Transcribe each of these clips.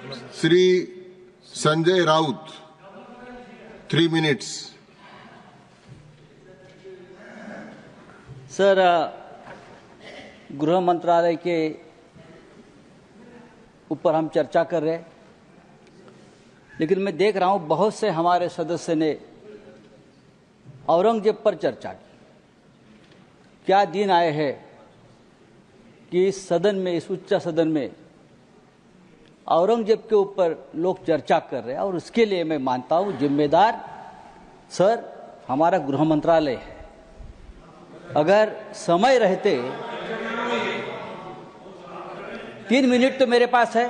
Shri Sanjay Raut 3 minutes. Sir, गृह मंत्रालय के ऊपर हम चर्चा कर रहे हैं, लेकिन मैं देख रहा हूं बहुत से हमारे सदस्य ने औरंगजेब पर चर्चा की। क्या दिन आए हैं कि इस सदन में, इस उच्च सदन में औरंगजेब के ऊपर लोग चर्चा कर रहे हैं, और उसके लिए मैं मानता हूं जिम्मेदार सर हमारा गृह मंत्रालय है। अगर समय रहते 3 मिनट तो मेरे पास है,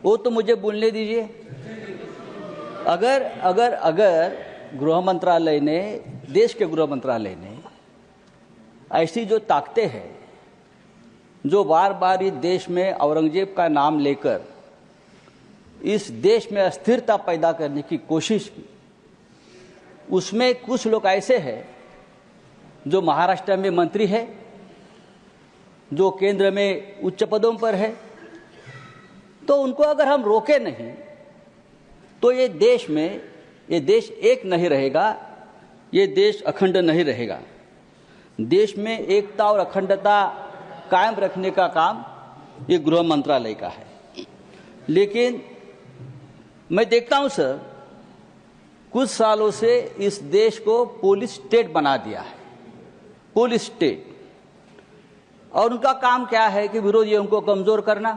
वो तो मुझे बोलने दीजिए। अगर गृह मंत्रालय ने, देश के गृह मंत्रालय ने ऐसी जो ताकतें हैं, जो बार बार इस देश में औरंगजेब का नाम लेकर इस देश में अस्थिरता पैदा करने की कोशिश की, उसमें कुछ लोग ऐसे हैं जो महाराष्ट्र में मंत्री है, जो केंद्र में उच्च पदों पर है, तो उनको अगर हम रोके नहीं तो ये देश एक नहीं रहेगा, ये देश अखंड नहीं रहेगा। देश में एकता और अखंडता कायम रखने का काम ये गृह मंत्रालय का है। लेकिन मैं देखता हूं सर, कुछ सालों से इस देश को पुलिस स्टेट बना दिया है, पुलिस स्टेट। और उनका काम क्या है कि विरोधियों को कमजोर करना,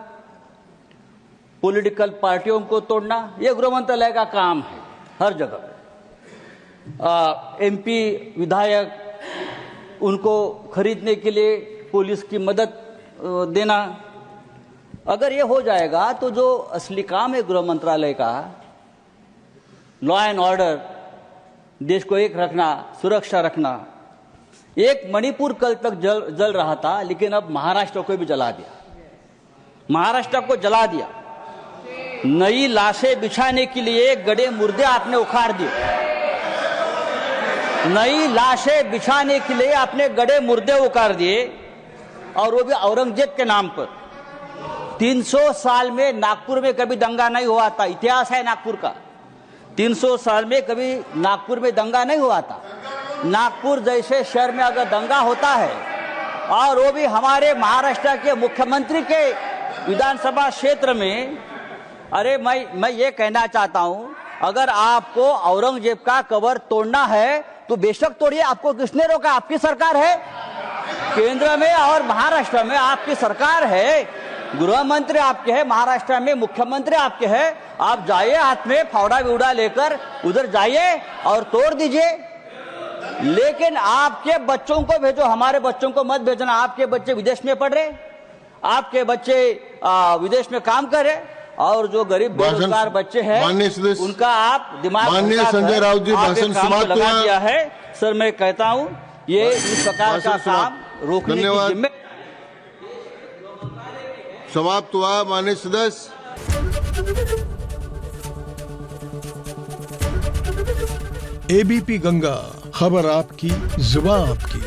पॉलिटिकल पार्टियों को तोड़ना, यह गृह मंत्रालय का काम है हर जगह। एमपी विधायक उनको खरीदने के लिए पुलिस की मदद देना। अगर ये हो जाएगा तो जो असली काम है गृह मंत्रालय का, लॉ एंड ऑर्डर, देश को एक रखना, सुरक्षा रखना। एक मणिपुर कल तक जल रहा था, लेकिन अब महाराष्ट्र को भी जला दिया, महाराष्ट्र को जला दिया। नई लाशें बिछाने के लिए गड़े मुर्दे आपने उखाड़ दिए, नई लाशें बिछाने के लिए आपने गड़े मुर्दे उखाड़ दिए, और वो भी औरंगजेब के नाम पर। 300 साल में नागपुर में कभी दंगा नहीं हुआ था, इतिहास है नागपुर का। 300 साल में कभी नागपुर में दंगा नहीं हुआ था। नागपुर जैसे शहर में अगर दंगा होता है, और वो भी हमारे महाराष्ट्र के मुख्यमंत्री के विधानसभा क्षेत्र में, अरे मैं ये कहना चाहता हूं, अगर आपको औरंगजेब का कबर तोड़ना है तो बेशक तोड़िए। आपको किसने रोका? आपकी सरकार है, केंद्र में और महाराष्ट्र में आपकी सरकार है, गृह मंत्री आपके हैं, महाराष्ट्र में मुख्यमंत्री आपके हैं। आप जाइए, हाथ में फावड़ा विवड़ा लेकर उधर जाइए और तोड़ दीजिए। लेकिन आपके बच्चों को भेजो, हमारे बच्चों को मत भेजना। आपके बच्चे विदेश में पढ़ रहे, आपके बच्चे विदेश में काम कर रहे, और जो गरीब बेरोजगार बच्चे हैं उनका आप दिमाग माननीय संजय राउत जी भाषण समाप्त लगा दिया है। सर मैं कहता हूं ये इस प्रकार का काम रोकने की जिम्मेदारी समाप्त हुआ। माननीय सदस्य, एबीपी गंगा, खबर आपकी, जुबान आपकी।